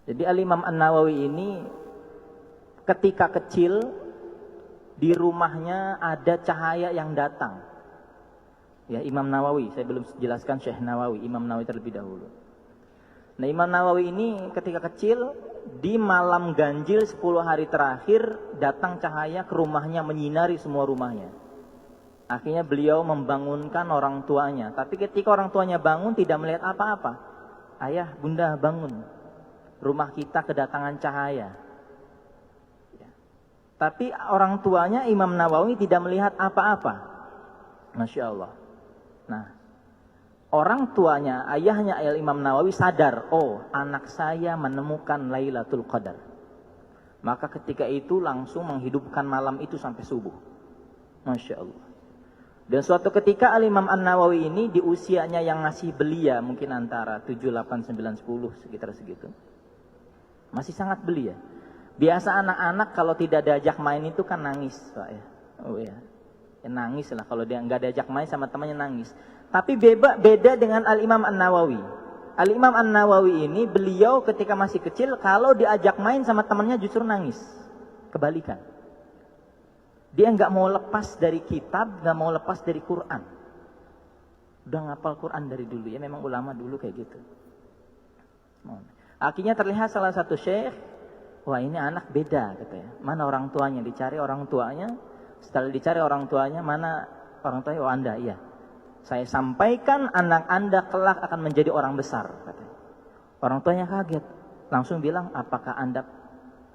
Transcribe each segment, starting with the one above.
Jadi Al-Imam An-Nawawi ini ketika kecil di rumahnya ada cahaya yang datang. Ya, Imam Nawawi, saya belum jelaskan Syekh Nawawi, Imam Nawawi terlebih dahulu. Nah, Imam Nawawi ini ketika kecil di malam ganjil 10 hari terakhir datang cahaya ke rumahnya menyinari semua rumahnya. Akhirnya beliau membangunkan orang tuanya. Tapi ketika orang tuanya bangun tidak melihat apa-apa. Ayah, bunda bangun. Rumah kita kedatangan cahaya. Ya. Tapi orang tuanya Imam Nawawi tidak melihat apa-apa. Masya Allah. Nah, orang tuanya, ayahnya Imam Nawawi sadar, oh anak saya menemukan Lailatul Qadar. Maka ketika itu langsung menghidupkan malam itu sampai subuh. Masya Allah. Dan suatu ketika Al-Imam An-Nawawi ini di usianya yang masih belia, mungkin antara 7, 8, 9, 10, sekitar segitu. Masih sangat belia. Biasa anak-anak kalau tidak diajak main itu kan nangis, Pak ya. Oh ya. Ya nangis lah kalau dia nggak diajak main sama temannya nangis. Tapi beda dengan Al-Imam An-Nawawi. Al-Imam An-Nawawi ini beliau ketika masih kecil kalau diajak main sama temannya justru nangis. Kebalikan. Dia nggak mau lepas dari kitab, nggak mau lepas dari Quran. Udah ngapal Quran dari dulu ya, memang ulama dulu kayak gitu. Akhirnya terlihat salah satu syekh, wah ini anak beda katanya. Mana orang tuanya? Dicari orang tuanya. Setelah dicari orang tuanya, mana orang tuanya? Oh Anda, iya. Saya sampaikan anak Anda kelak akan menjadi orang besar katanya. Orang tuanya kaget. Langsung bilang, apakah Anda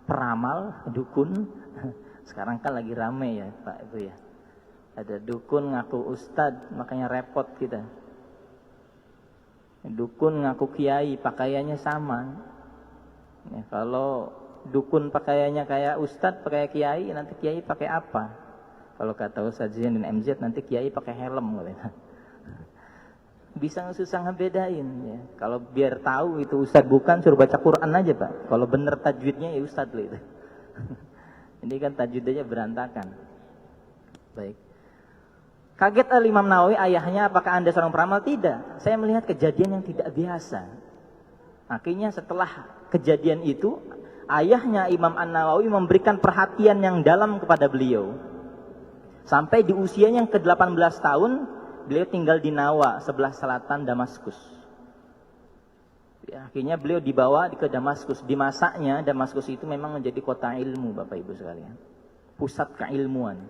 peramal, dukun? Sekarang kan lagi rame ya Pak Ibu ya. Ada dukun ngaku ustadz, makanya repot kita. Dukun ngaku kiai, pakaiannya sama. Ya, kalau dukun pakaiannya kayak ustadz, pakai kiai, nanti kiai pakai apa? Kalau kata Ustadz Zain dan MZ, nanti kiai pakai helm. Bisa susah ngebedain ya. Kalau biar tahu itu ustadz bukan, suruh baca Quran aja Pak. Kalau bener tajwidnya ya ustadz loh itu. Ini kan tajwidnya berantakan. Baik. Kaget Al-Imam Nawawi, ayahnya, apakah Anda seorang peramal? Tidak. Saya melihat kejadian yang tidak biasa. Akhirnya setelah kejadian itu, ayahnya Imam An-Nawawi memberikan perhatian yang dalam kepada beliau. Sampai di usianya yang ke-18 tahun, beliau tinggal di Nawa, sebelah selatan Damaskus. Ya, akhirnya beliau dibawa ke Damaskus. Di masanya Damaskus itu memang menjadi kota ilmu Bapak Ibu sekalian. Pusat keilmuan.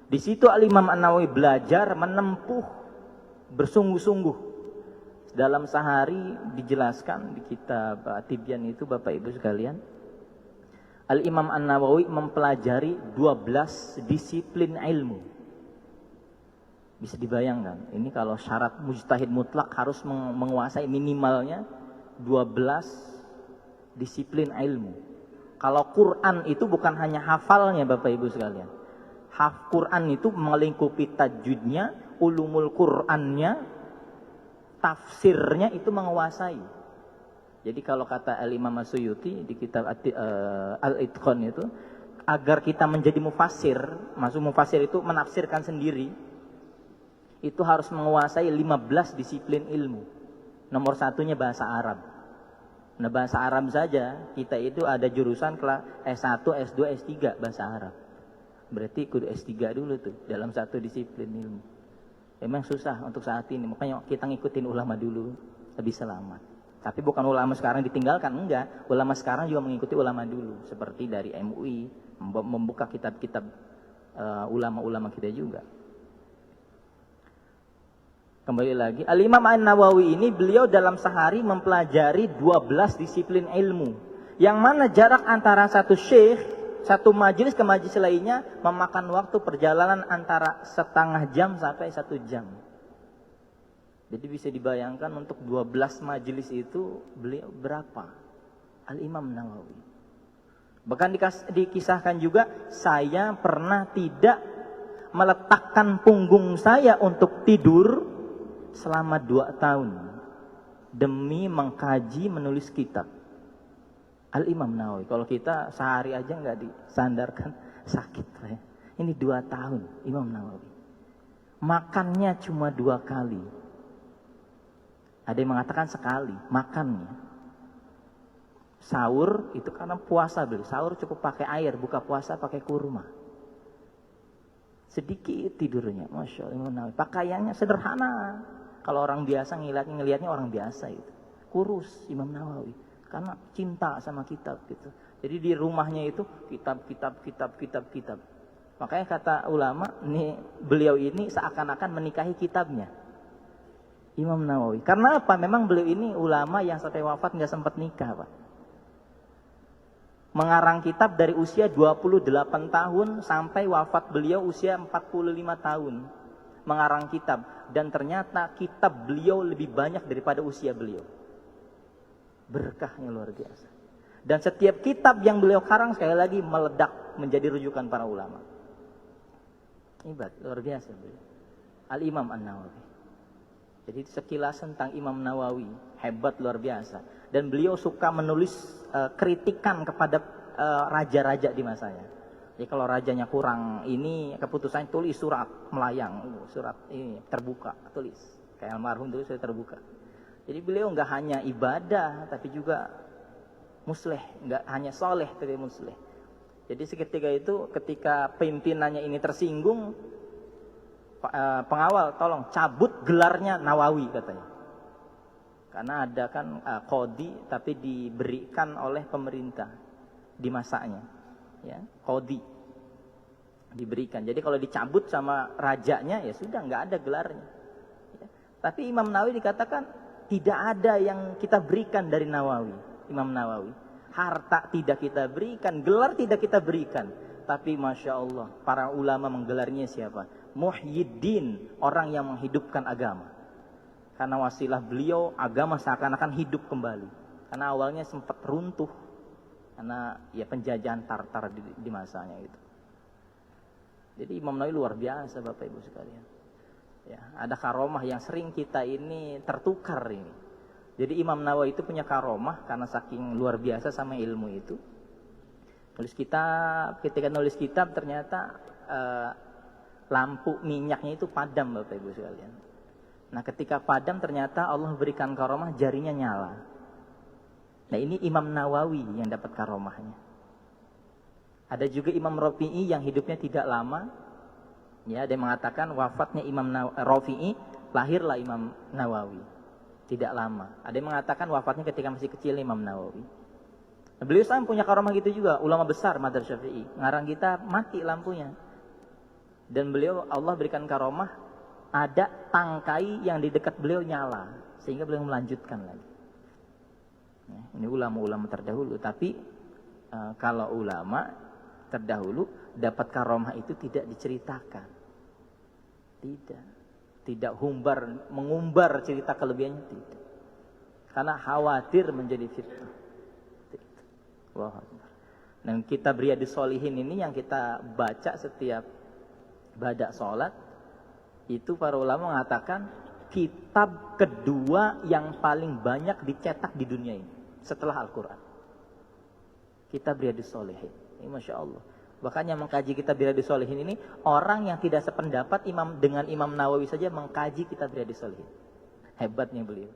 Di situ Al-Imam An-Nawawi belajar menempuh bersungguh-sungguh. Dalam sehari dijelaskan di kitab At-Tibyan itu Bapak Ibu sekalian. Al-Imam An-Nawawi mempelajari 12 disiplin ilmu. Bisa dibayangkan. Ini kalau syarat mujtahid mutlak harus menguasai minimalnya 12 disiplin ilmu. Kalau Quran itu bukan hanya hafalnya Bapak Ibu sekalian. Quran itu melingkupi tajwidnya, ulumul Qurannya, tafsirnya itu menguasai. Jadi kalau kata Al-Imam As-Suyuti di kitab Al-Itqan itu, agar kita menjadi mufassir, maksud mufassir itu menafsirkan sendiri, itu harus menguasai 15 disiplin ilmu. Nomor satunya bahasa Arab. Nah bahasa Arab saja, kita itu ada jurusan kelas S1, S2, S3 bahasa Arab. Berarti kudu S3 dulu tuh, dalam satu disiplin ilmu. Memang susah untuk saat ini, makanya kita ngikutin ulama dulu, lebih selamat. Tapi bukan ulama sekarang ditinggalkan, enggak. Ulama sekarang juga mengikuti ulama dulu. Seperti dari MUI, membuka kitab-kitab ulama-ulama kita juga. Kembali lagi, Al-Imam An-Nawawi ini beliau dalam sehari mempelajari 12 disiplin ilmu. Yang mana jarak antara satu syekh, satu majelis ke majelis lainnya memakan waktu perjalanan antara setengah jam sampai 1 jam. Jadi bisa dibayangkan untuk 12 majelis itu beliau berapa? Al-Imam Nawawi. Bahkan dikisahkan juga, saya pernah tidak meletakkan punggung saya untuk tidur selama 2 tahun demi mengkaji menulis kitab. Al-Imam Nawawi. Kalau kita sehari aja nggak disandarkan sakit ya. Ini 2 tahun Imam Nawawi. Makannya cuma 2 kali. Ada yang mengatakan sekali makannya. Sahur itu karena puasa beliau. Sahur cukup pakai air, buka puasa pakai kurma. Sedikit tidurnya, Masya Allah Imam Nawawi. Pakaiannya sederhana. Kalau orang biasa ngelihatnya orang biasa itu. Kurus Imam Nawawi. Karena cinta sama kitab gitu. Jadi di rumahnya itu kitab. Makanya kata ulama, beliau ini seakan-akan menikahi kitabnya. Imam Nawawi. Karena apa? Memang beliau ini ulama yang sampai wafat nggak sempat nikah, Pak. Mengarang kitab dari usia 28 tahun sampai wafat beliau usia 45 tahun. Mengarang kitab. Dan ternyata kitab beliau lebih banyak daripada usia beliau. Berkahnya luar biasa. Dan setiap kitab yang beliau karang sekali lagi meledak menjadi rujukan para ulama. Hebat, luar biasa beliau. Al-Imam An-Nawawi. Jadi sekilas tentang Imam Nawawi. Hebat luar biasa. Dan beliau suka menulis kritikan kepada raja-raja di masanya. Jadi kalau rajanya kurang ini keputusan, tulis surat melayang, surat ini terbuka, tulis. Kayak almarhum dulu saya terbuka. Jadi beliau nggak hanya ibadah tapi juga musleh, nggak hanya soleh tapi musleh. Jadi seketika itu ketika pimpinannya ini tersinggung, pengawal tolong cabut gelarnya Nawawi katanya. Karena ada kan qadhi tapi diberikan oleh pemerintah di masanya. Ya, qadhi diberikan. Jadi kalau dicabut sama rajanya ya sudah nggak ada gelarnya. Ya. Tapi Imam Nawawi dikatakan tidak ada yang kita berikan dari Nawawi, Imam Nawawi. Harta tidak kita berikan, gelar tidak kita berikan. Tapi Masya Allah, para ulama menggelarnya siapa? Muhyiddin, orang yang menghidupkan agama. Karena wasilah beliau, agama seakan-akan hidup kembali. Karena awalnya sempat runtuh. Karena ya penjajahan Tartar di masanya itu. Jadi Imam Nawawi luar biasa Bapak Ibu sekalian. Ya, ada karomah yang sering kita ini tertukar ini. Jadi Imam Nawawi itu punya karomah karena saking luar biasa sama ilmu itu. Ketika nulis kitab ternyata lampu minyaknya itu padam Bapak Ibu sekalian. Nah ketika padam ternyata Allah berikan karomah jarinya nyala. Nah ini Imam Nawawi yang dapat karomahnya. Ada juga Imam Rafi'i yang hidupnya tidak lama. Ya, dia mengatakan wafatnya Imam Rafi'i, lahirlah Imam Nawawi. Tidak lama. Ada yang mengatakan wafatnya ketika masih kecil Imam Nawawi. Nah, beliau sama punya karomah gitu juga, ulama besar Madzhab Syafi'i. Ngarang kita mati lampunya. Dan beliau Allah berikan karomah, ada tangkai yang di dekat beliau nyala, sehingga beliau melanjutkan lagi. Nah, ini ulama-ulama terdahulu. Tapi kalau ulama terdahulu dapat karomah itu tidak diceritakan. Tidak mengumbar cerita kelebihannya, tidak. Karena khawatir menjadi fitnah. Wah. Dan kitab Riyadhus Shalihin ini yang kita baca setiap badak sholat, itu para ulama mengatakan kitab kedua yang paling banyak dicetak di dunia ini setelah Al-Quran. Kitab Riyadhus Shalihin. Ini Masya Allah. Bahkan yang mengkaji kitab Riyadhus Shalihin ini orang yang tidak sependapat dengan Imam Nawawi saja mengkaji kitab Riyadhus Shalihin. Hebatnya beliau.